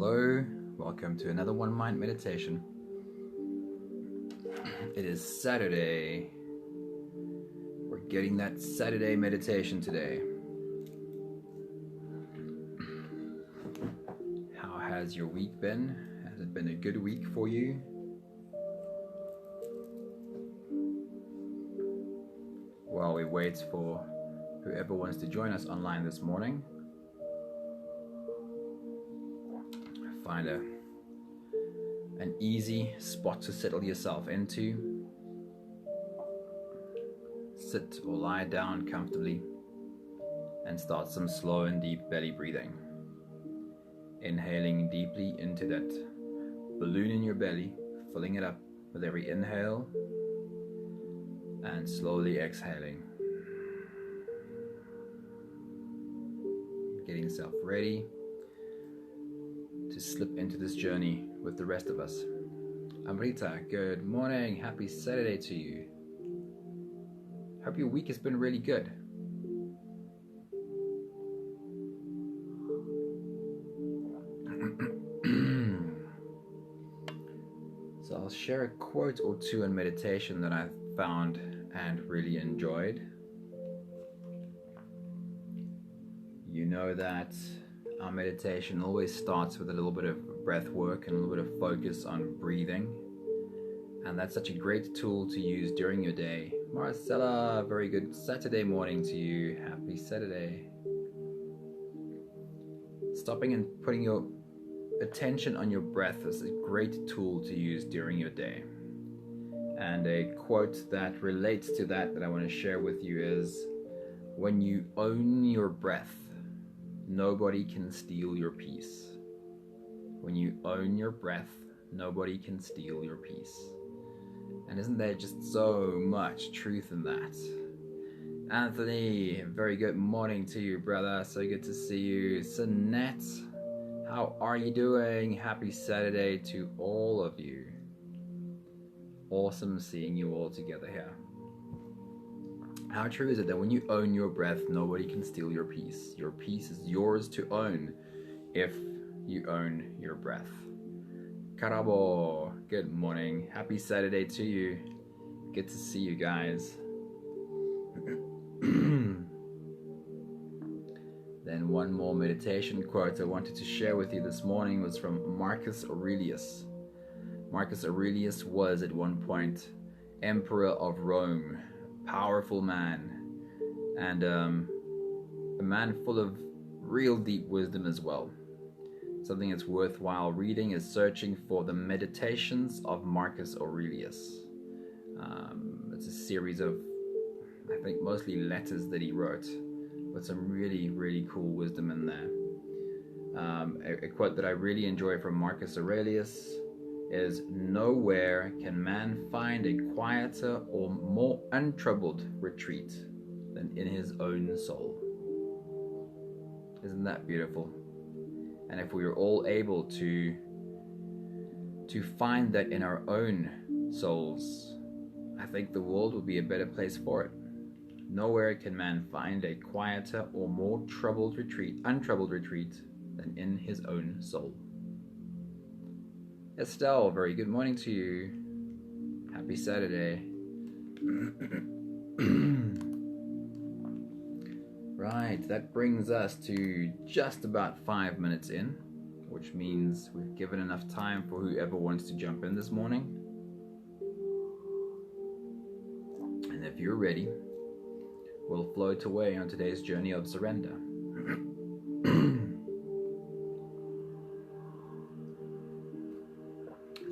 Hello, welcome to another One Mind meditation. It is Saturday. We're getting that Saturday meditation today. How has your week been? Has it been a good week for you? While we wait for whoever wants to join us online this morning, find an easy spot to settle yourself into. Sit or lie down comfortably and start some slow and deep belly breathing. Inhaling deeply into that balloon in your belly, filling it up with every inhale, and slowly exhaling. Getting yourself ready to slip into this journey with the rest of us. Amrita, good morning. Happy Saturday to you. Hope your week has been really good. So I'll share a quote or two in meditation that I've found and really enjoyed. You know that our meditation always starts with a little bit of breath work and a little bit of focus on breathing. And that's such a great tool to use during your day. Marcella, very good Saturday morning to you. Happy Saturday. Stopping and putting your attention on your breath is a great tool to use during your day. And a quote that relates to that I want to share with you is, when you own your breath, nobody can steal your peace. When you own your breath, nobody can steal your peace. And isn't there just so much truth in that? Anthony, very good morning to you, brother. So good to see you. Sanette, how are you doing? Happy Saturday to all of you. Awesome seeing you all together here. How true is it that when you own your breath, nobody can steal your peace? Your peace is yours to own if you own your breath. Karabo, good morning. Happy Saturday to you. Good to see you guys. Then one more meditation quote I wanted to share with you this morning was from Marcus Aurelius. Marcus Aurelius was at one point Emperor of Rome. Powerful man, and a man full of real deep wisdom as well. Something that's worthwhile reading is searching for the Meditations of Marcus Aurelius. It's a series of, I think, mostly letters that he wrote with some really, really cool wisdom in there. A quote that I really enjoy from Marcus Aurelius is, "Nowhere can man find a quieter or more untroubled retreat than in his own soul." Isn't that beautiful? And if we are all able to find that in our own souls, I think the world will be a better place for it. Nowhere can man find a quieter or more untroubled retreat than in his own soul. Estelle, very good morning to you. Happy Saturday. Right, that brings us to just about 5 minutes in, which means we've given enough time for whoever wants to jump in this morning. And if you're ready, we'll float away on today's journey of surrender.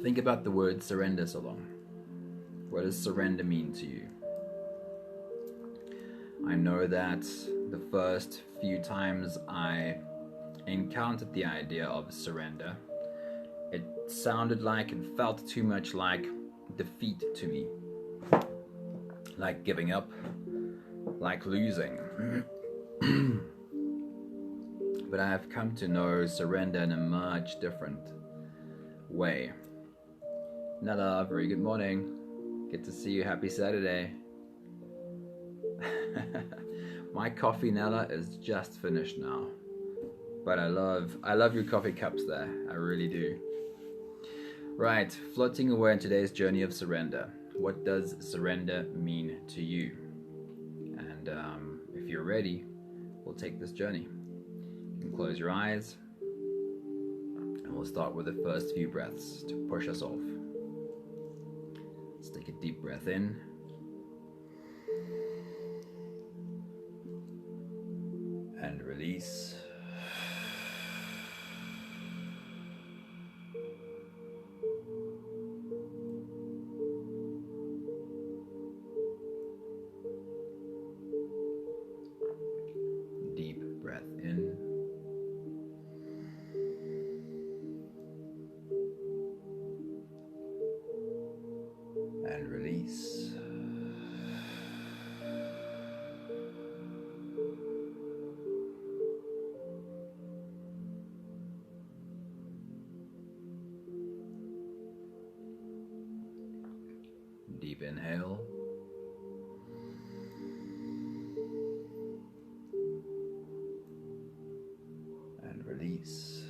Think about the word surrender so long. What does surrender mean to you? I know that the first few times I encountered the idea of surrender, it sounded like and felt too much like defeat to me. Like giving up, like losing. But I have come to know surrender in a much different way. Nella, very good morning. Good to see you. Happy Saturday. My coffee, Nella, is just finished now. But I love your coffee cups there. I really do. Right, floating away on today's journey of surrender. What does surrender mean to you? And if you're ready, we'll take this journey. You can close your eyes, and we'll start with the first few breaths to push us off. Let's take a deep breath in. And release. Deep breath in. And release. Deep inhale. And release.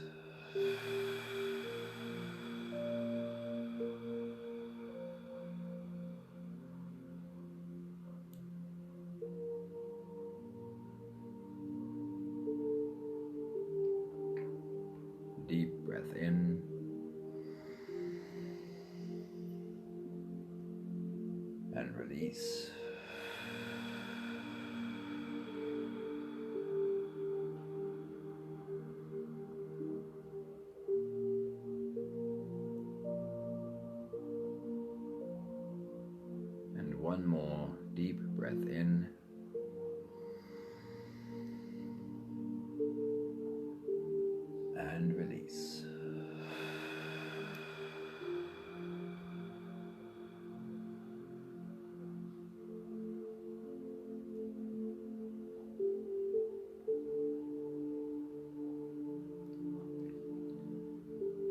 Deep breath in. And release. And one more deep breath in. And release.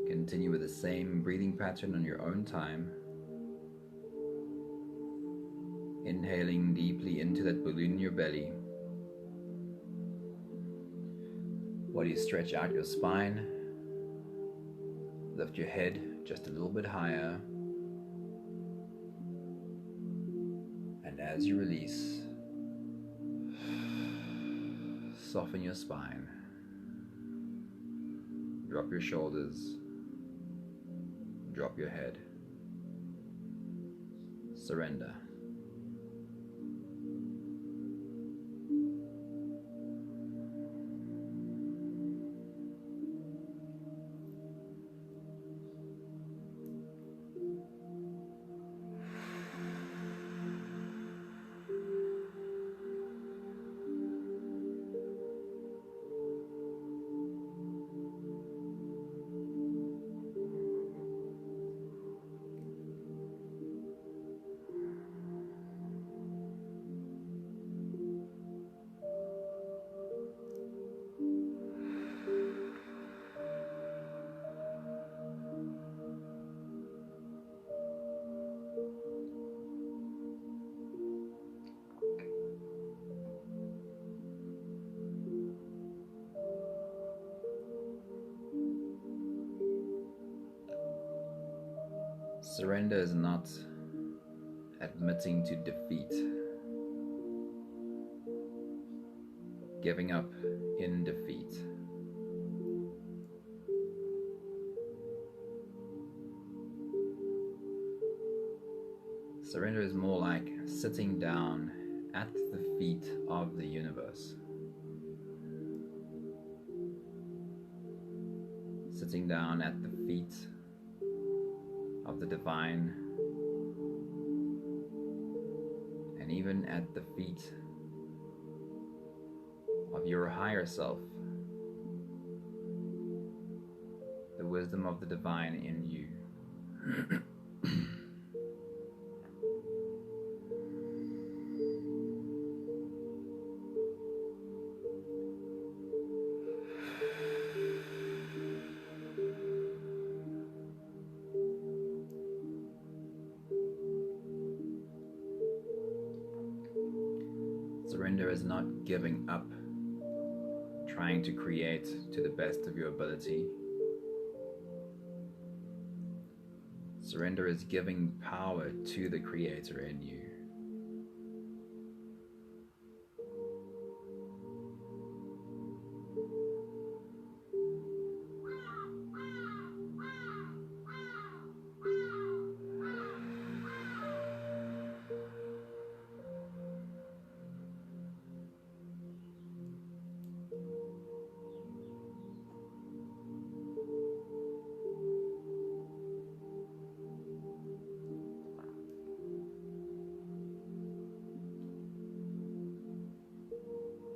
Continue with the same breathing pattern on your own time. Inhaling deeply into that balloon in your belly. While you stretch out your spine, lift your head just a little bit higher. And as you release, soften your spine. Drop your shoulders. Drop your head. Surrender. Surrender is not admitting to defeat, giving up in defeat. Surrender is more like sitting down at the feet of the universe. Sitting down at the feet of the divine, and even at the feet of your higher self, the wisdom of the divine in you. Surrender is not giving up, trying to create to the best of your ability. Surrender is giving power to the Creator in you.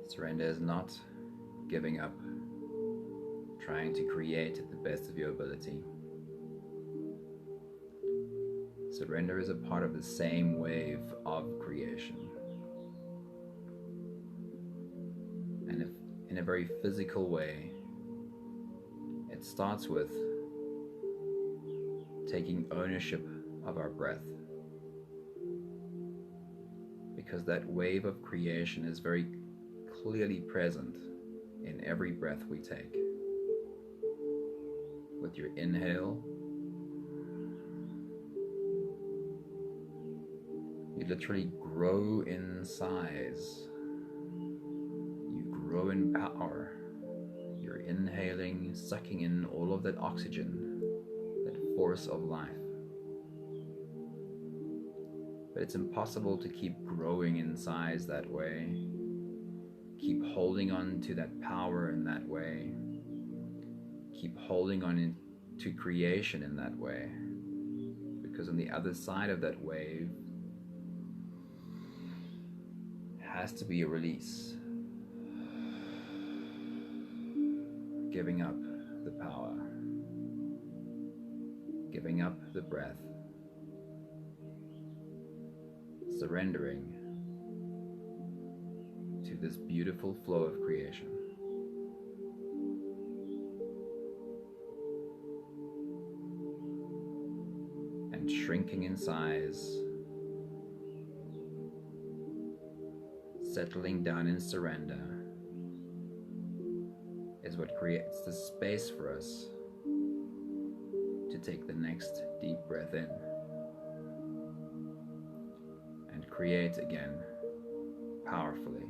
Surrender is not giving up, trying to create at the best of your ability. Surrender is a part of the same wave of creation. And if, in a very physical way, it starts with taking ownership of our breath. Because that wave of creation is very clearly present in every breath we take. With your inhale, you literally grow in size. You grow in power. You're inhaling, sucking in all of that oxygen, that force of life. But it's impossible to keep growing in size that way. Keep holding on to that power in that way. Keep holding on to creation in that way. Because on the other side of that wave has to be a release. Giving up the power. Giving up the breath. Surrendering to this beautiful flow of creation. And shrinking in size, settling down in surrender is what creates the space for us to take the next deep breath in and create again powerfully.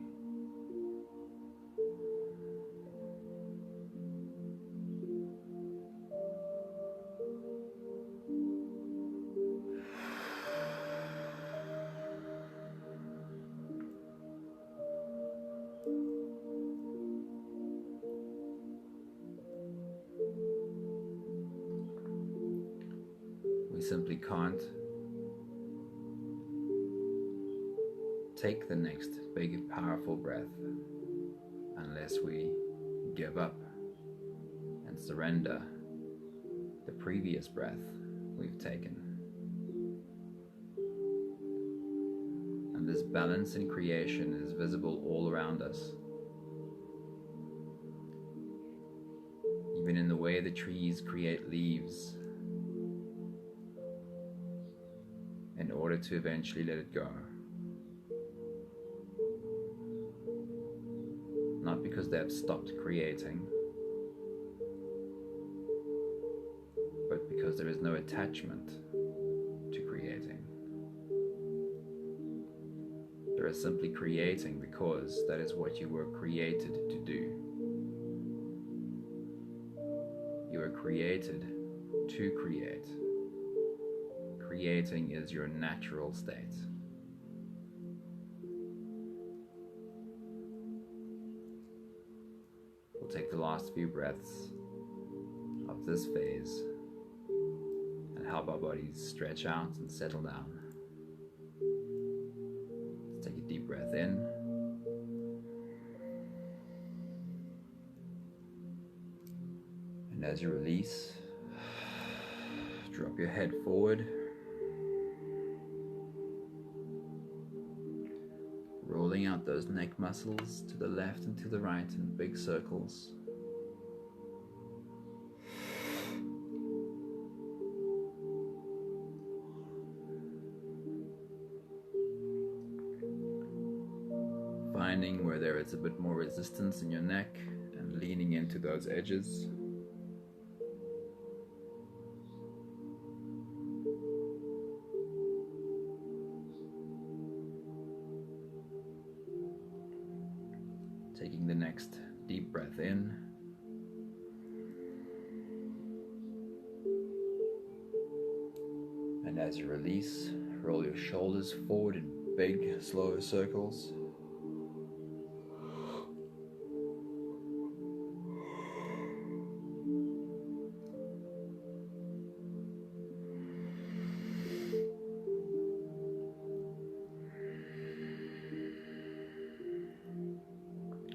We simply can't take the next big, powerful breath unless we give up and surrender the previous breath we've taken. And this balance in creation is visible all around us. Even in the way the trees create leaves in order to eventually let it go. Not because they have stopped creating, but because there is no attachment to creating. They are simply creating because that is what you were created to do. You were created to create. Creating is your natural state. We'll take the last few breaths of this phase and help our bodies stretch out and settle down. Let's take a deep breath in. And as you release, drop your head forward. Rolling out those neck muscles to the left and to the right in big circles. Finding where there is a bit more resistance in your neck and leaning into those edges. Taking the next deep breath in. And as you release, roll your shoulders forward in big, slow circles.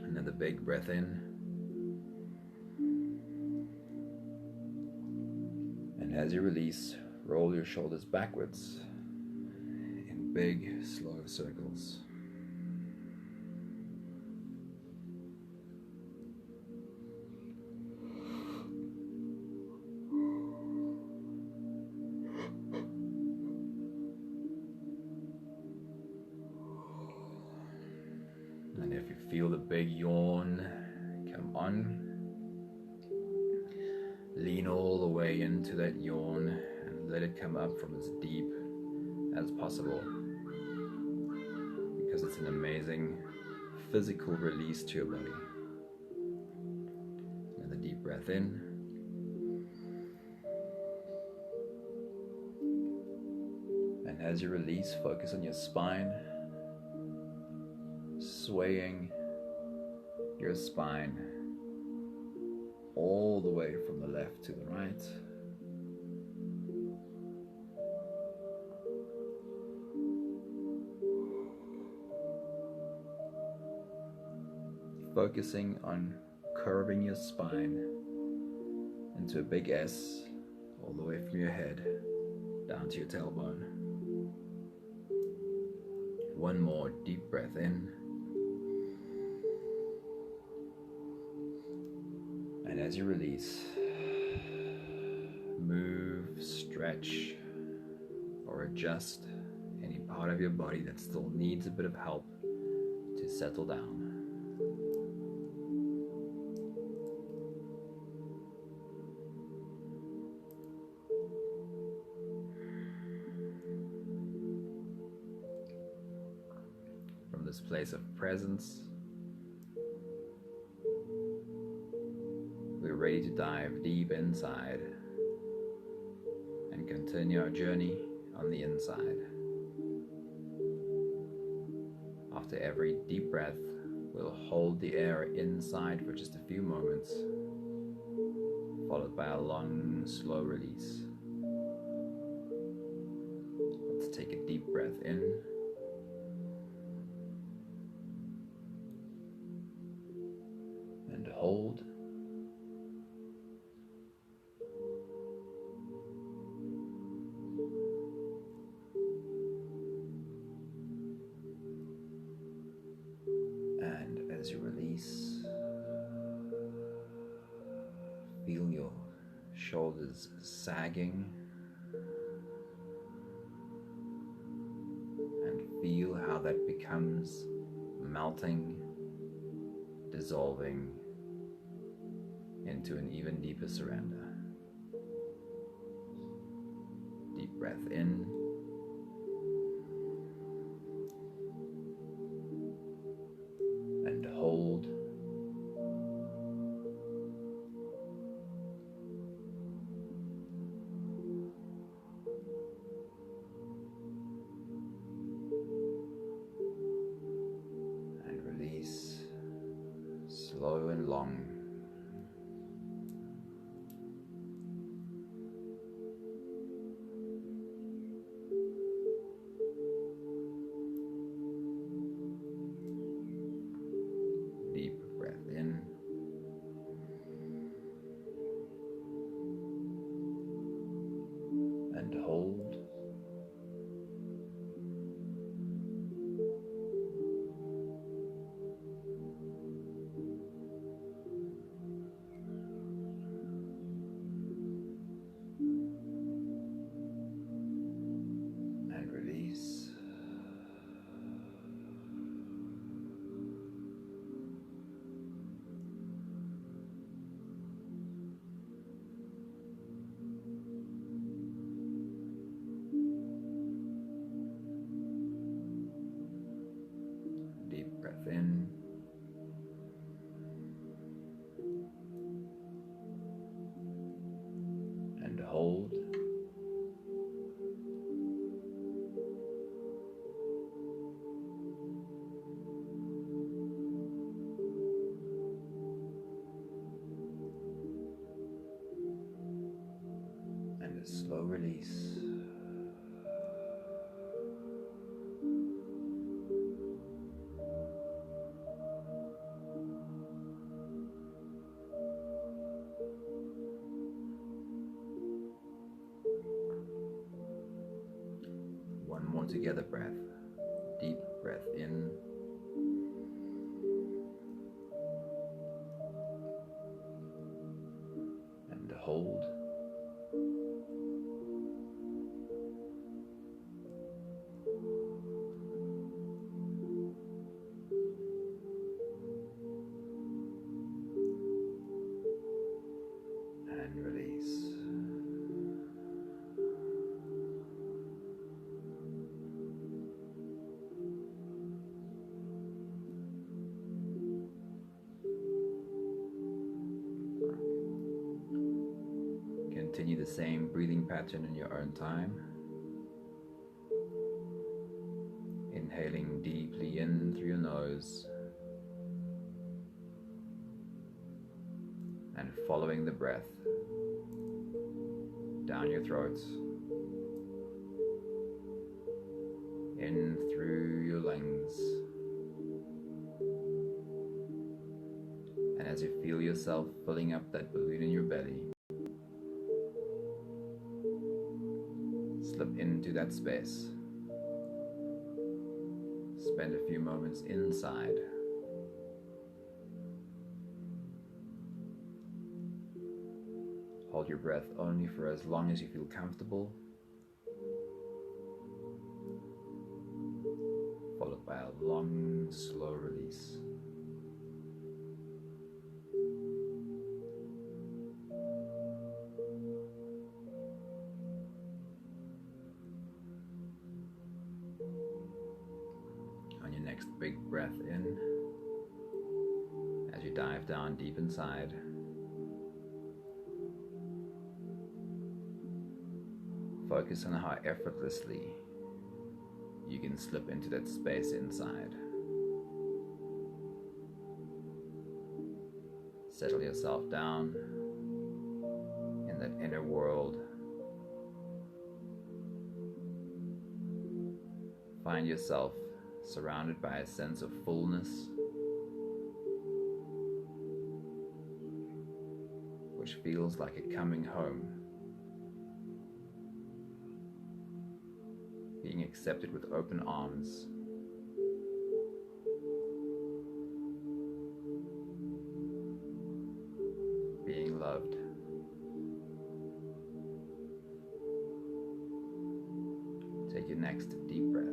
Another big breath in. And as you release, roll your shoulders backwards in big, slow circles. And if you feel the big yawn come on, lean all the way into that yawn and let it come up from as deep as possible, because it's an amazing physical release to your body. Another deep breath in. And as you release, focus on your spine, swaying your spine all the way from the left to the right. Focusing on curving your spine into a big S all the way from your head down to your tailbone. One more deep breath in. And as you release, move, stretch, or adjust any part of your body that still needs a bit of help to settle down. From this place of presence, we're ready to dive deep inside and continue our journey on the inside. After every deep breath, we'll hold the air inside for just a few moments, followed by a long, slow release. Let's take a deep breath in. And hold. And as you release, feel your shoulders sagging and feel how that becomes melting, dissolving into an even deeper surrender. Deep breath in. And hold. And release, slow and long. Deep breath in. And hold. slow release. One more together breath. Deep breath in. And hold. And release. Continue the same breathing pattern in your own time. Inhaling deeply in through your nose and following the breath down your throat, in through your lungs, and as you feel yourself filling up that balloon in your belly, slip into that space. Spend a few moments inside. Hold your breath only for as long as you feel comfortable, followed by a long, slow release. On your next big breath in, as you dive down deep inside, focus on how effortlessly you can slip into that space inside. Settle yourself down in that inner world. Find yourself surrounded by a sense of fullness, which feels like a coming home. Being accepted with open arms. Being loved. Take your next deep breath.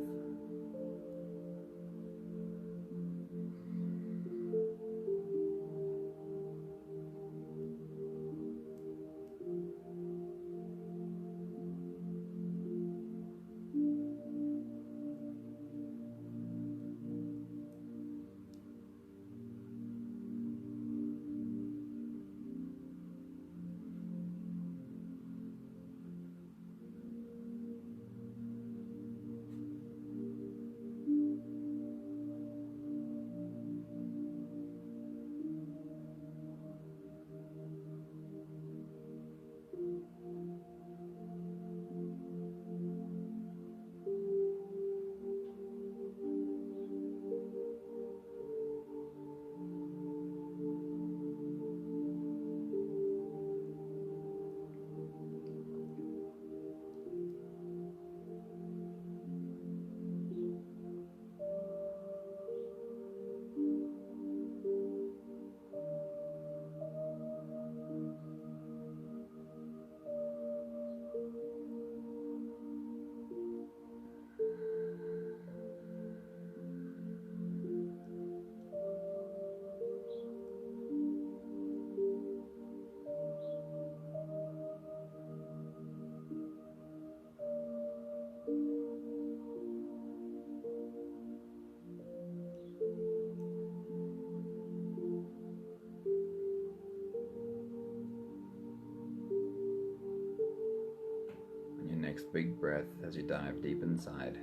Next big breath as you dive deep inside.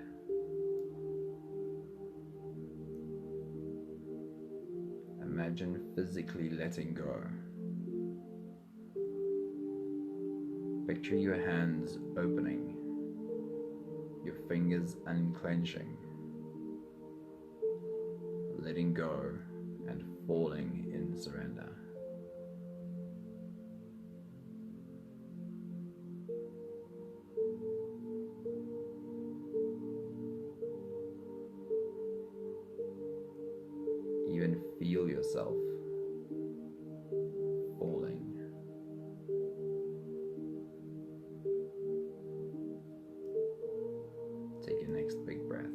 Imagine physically letting go. Picture your hands opening, your fingers unclenching, letting go and falling in surrender. Even feel yourself falling. Take your next big breath.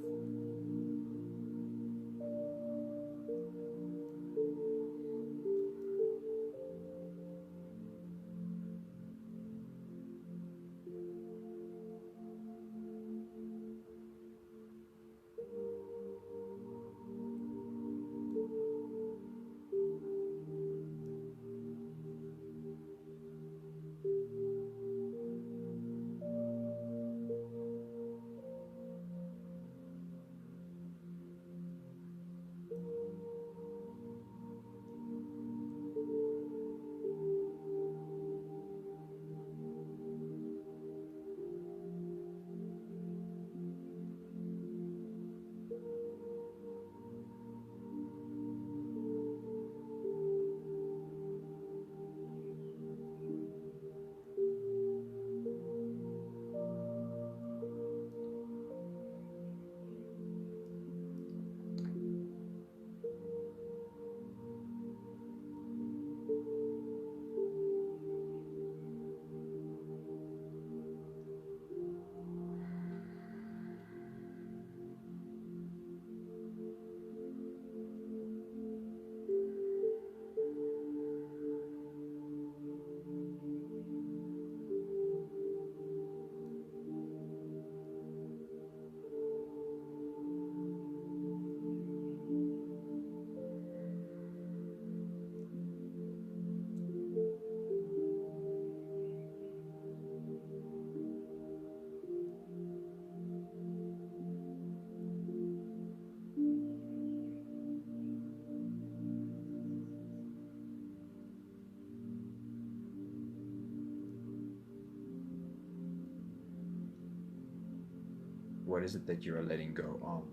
What is it that you are letting go of?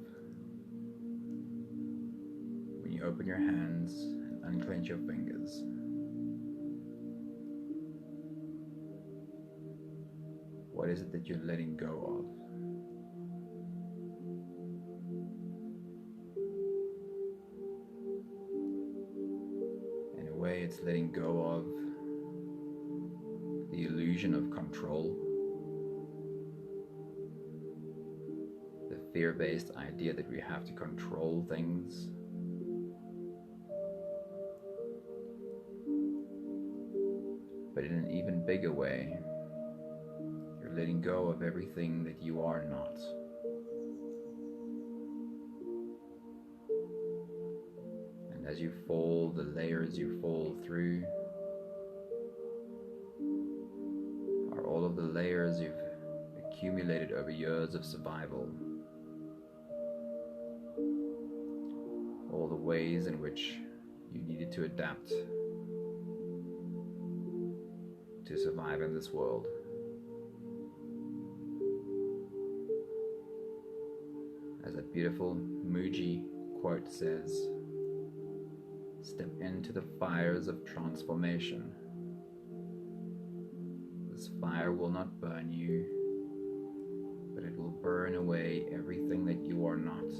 When you open your hands and unclench your fingers, what is it that you're letting go of? In a way, it's letting go of the illusion of control, the fear-based idea that we have to control things. But in an even bigger way, you're letting go of everything that you are not. And as you fall, the layers you fall through are all of the layers you've accumulated over years of survival. All the ways in which you needed to adapt to survive in this world. As that beautiful Muji quote says, "Step into the fires of transformation. This fire will not burn you, but it will burn away everything that you are not."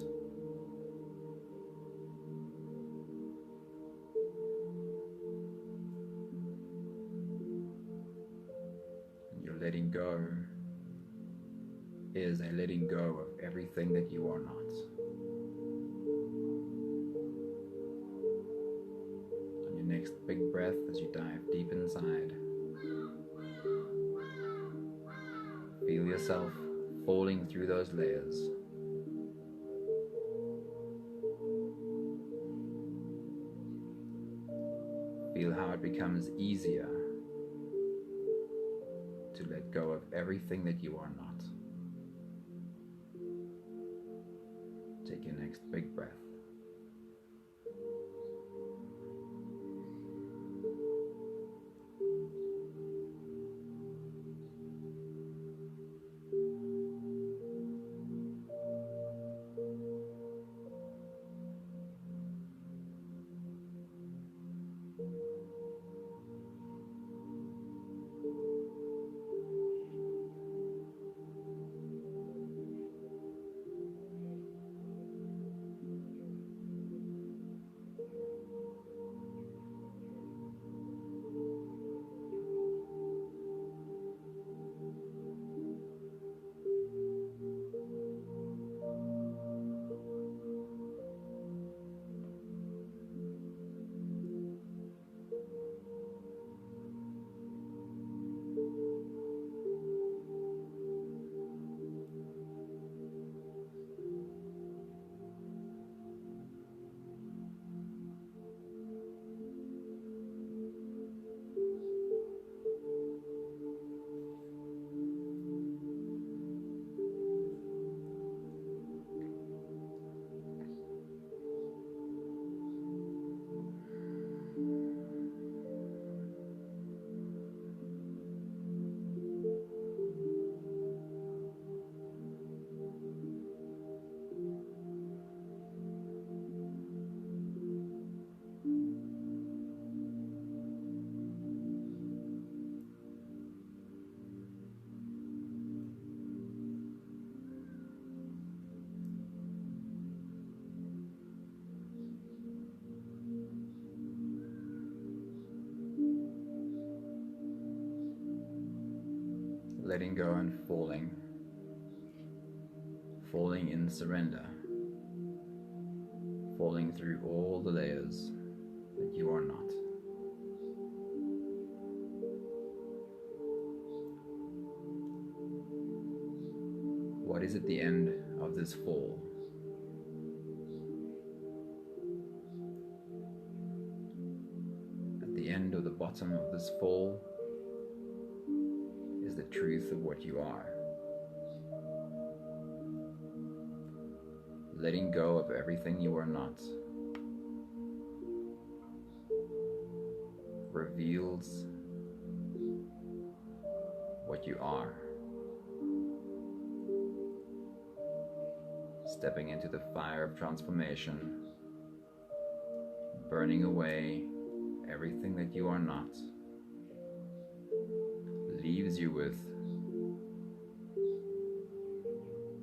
Letting go is a letting go of everything that you are not. On your next big breath, as you dive deep inside, feel yourself falling through those layers. Feel how it becomes easier to let go of everything that you are not. Take your next big breath. letting go and falling in surrender, falling through all the layers that you are not. What is at the end of this fall? At the end of the bottom of this fall is the truth of what you are. Letting go of everything you are not reveals what you are. Stepping into the fire of transformation, burning away everything that you are not, leaves you with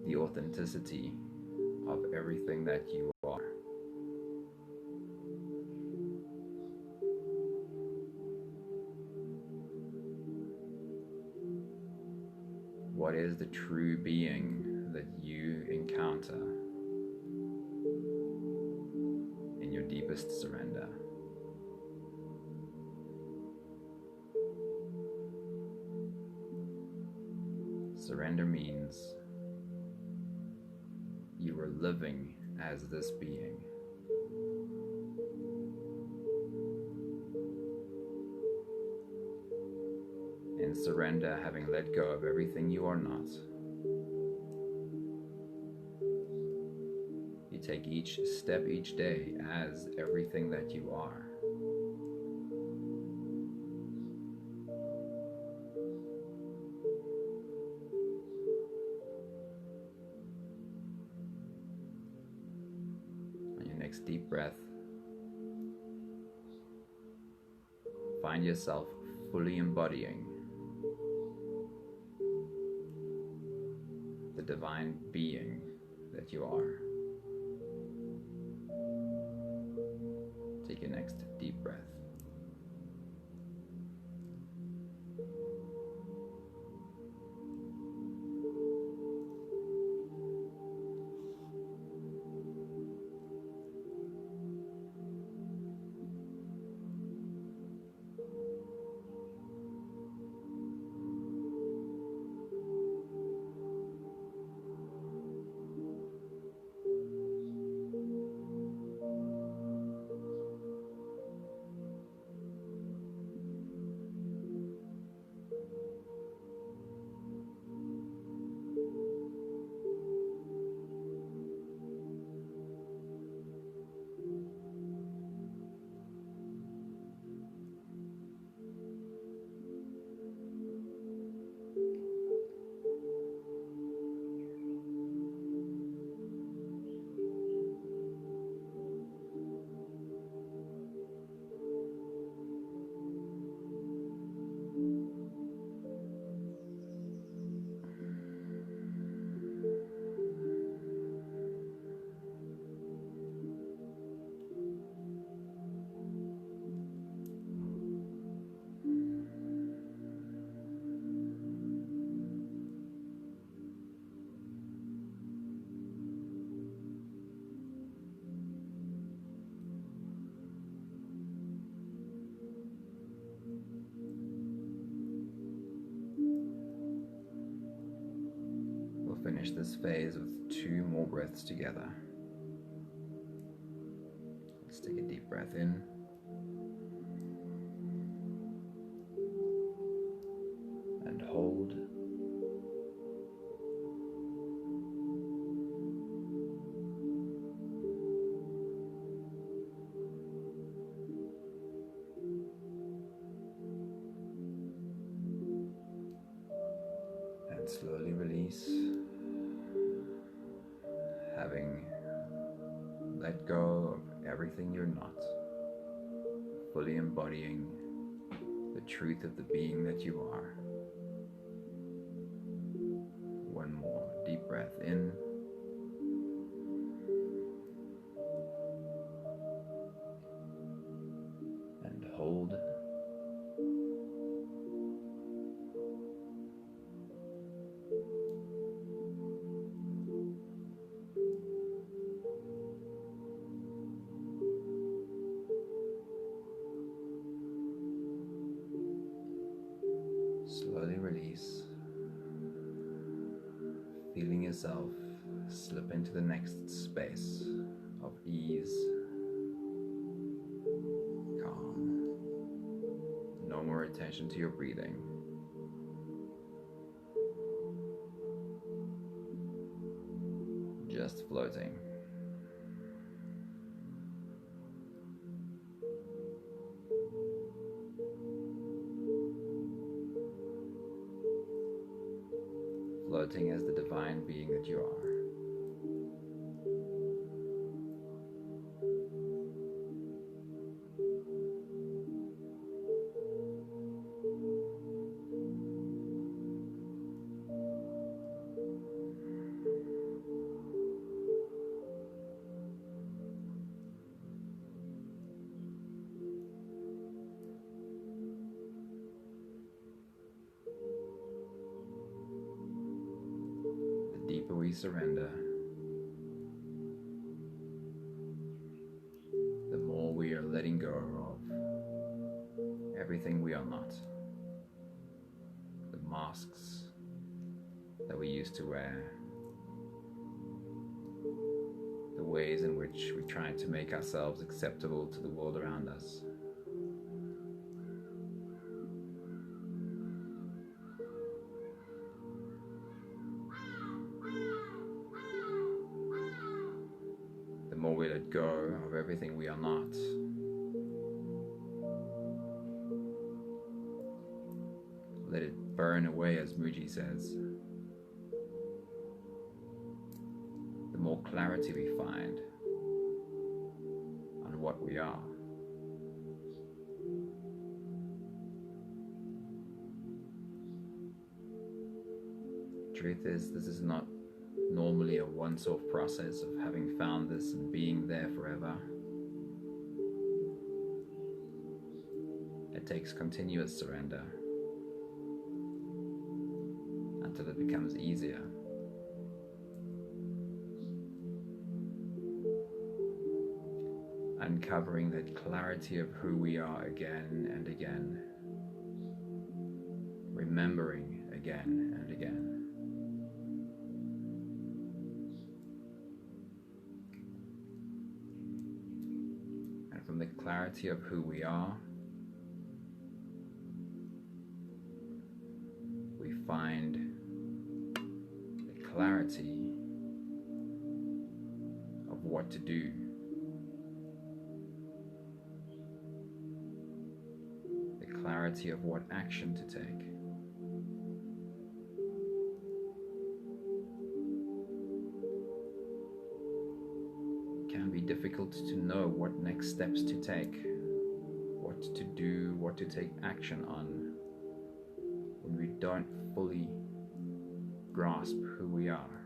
the authenticity of everything that you are. What is the true being that you encounter in your deepest surrender? Surrender means you are living as this being. In surrender, having let go of everything you are not, you take each step each day as everything that you are. On your next deep breath, find yourself fully embodying the divine being that you are. Take your next deep breath. Finish this phase with 2 more breaths together. Let's take a deep breath in and hold. And slowly release. Having let go of everything you're not, fully embodying the truth of the being that you are. 1 more deep breath in and hold. Slowly release, feeling yourself slip into the next space of ease, calm. No more attention to your breathing. Just floating. Floating as the divine being that you are. The deeper we surrender, the more we are letting go of everything we are not. The masks that we used to wear, the ways in which we try to make ourselves acceptable to the world around us. The more we let go of everything we are not, let it burn away, as Muji says, the more clarity we find on what we are. Truth is, this is not normally a once-off process of having found this and being there forever. It takes continuous surrender until it becomes easier. Uncovering that clarity of who we are again and again, remembering again and again. And from the clarity of who we are, we find the clarity of what to do. Clarity of what action to take. It can be difficult to know what next steps to take, what to do, what to take action on, when we don't fully grasp who we are.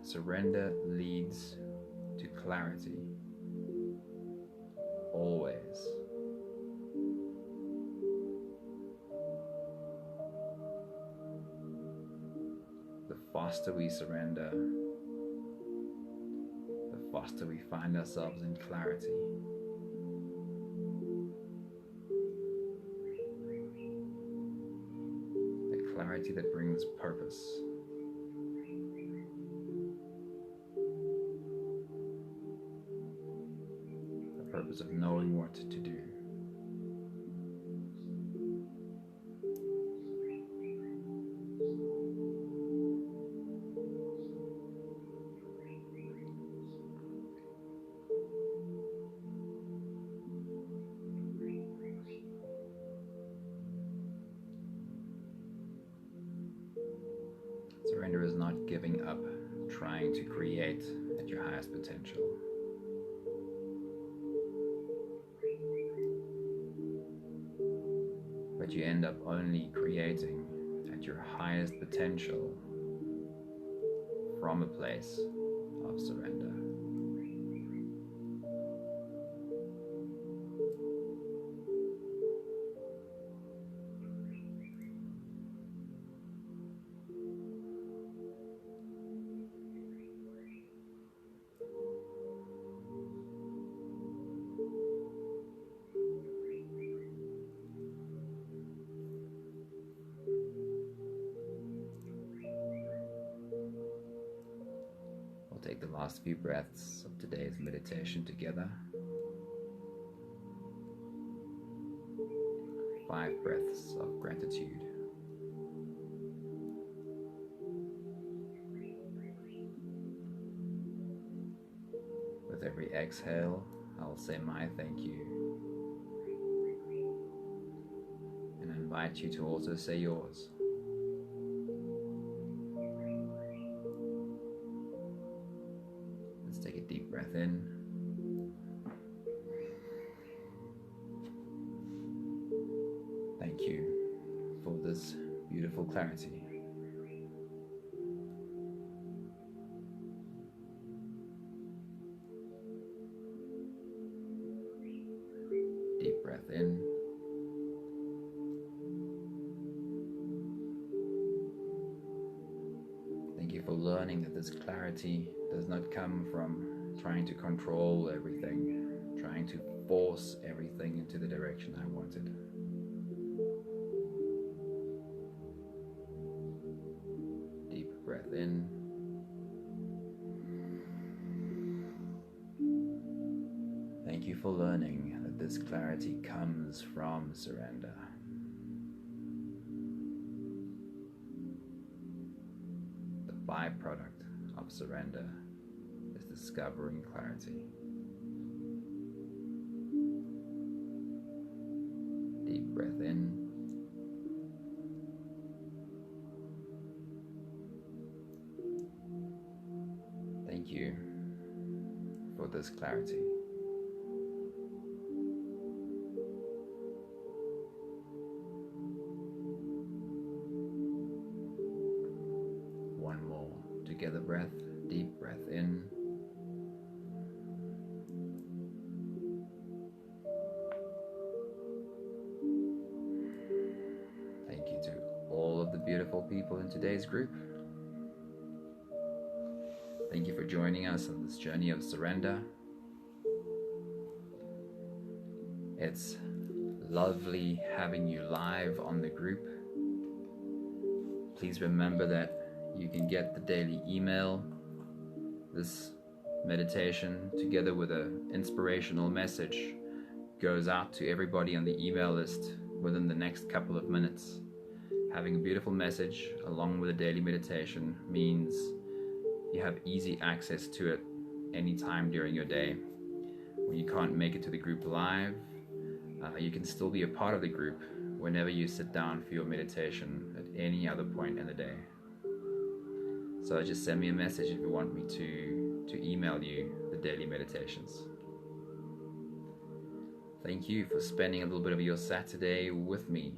Surrender leads to clarity, always. The faster we surrender, the faster we find ourselves in clarity. The clarity that brings purpose. Purpose of knowing what to do. Surrender is not giving up, trying to create at your highest potential. But you end up only creating at your highest potential from a place of surrender. take the last few breaths of today's meditation together. 5 breaths of gratitude. With every exhale, I'll say my thank you. And I invite you to also say yours. Let's take a deep breath in. Thank you for this beautiful clarity. Deep breath in. Thank you for learning that this clarity does not come from trying to control everything, trying to force everything into the direction I wanted. Deep breath in. Thank you for learning that this clarity comes from surrender. The byproduct of surrender is discovering clarity. Deep breath in. Thank you for this clarity. One more. Together breath. Deep breath in. Thank you to all of the beautiful people in today's group. Thank you for joining us on this journey of surrender. It's lovely having you live on the group. Please remember that you can get the daily email. This meditation, together with an inspirational message, goes out to everybody on the email list within the next couple of minutes. Having a beautiful message along with a daily meditation means you have easy access to it anytime during your day. When you can't make it to the group live, you can still be a part of the group whenever you sit down for your meditation at any other point in the day. So just send me a message if you want me to email you the daily meditations. Thank you for spending a little bit of your Saturday with me.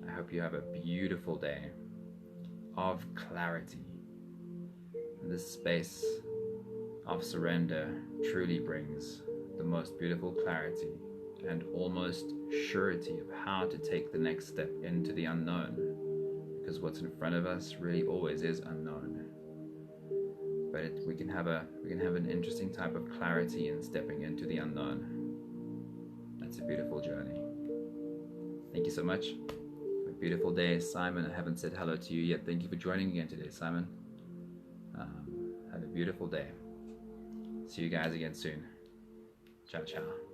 I hope you have a beautiful day of clarity. This space of surrender truly brings the most beautiful clarity and almost surety of how to take the next step into the unknown, because what's in front of us really always is unknown. But we can have an interesting type of clarity in stepping into the unknown. That's a beautiful journey. Thank you so much. Have a beautiful day, Simon. I haven't said hello to you yet. Thank you for joining again today, Simon. Have a beautiful day. See you guys again soon. Ciao, ciao.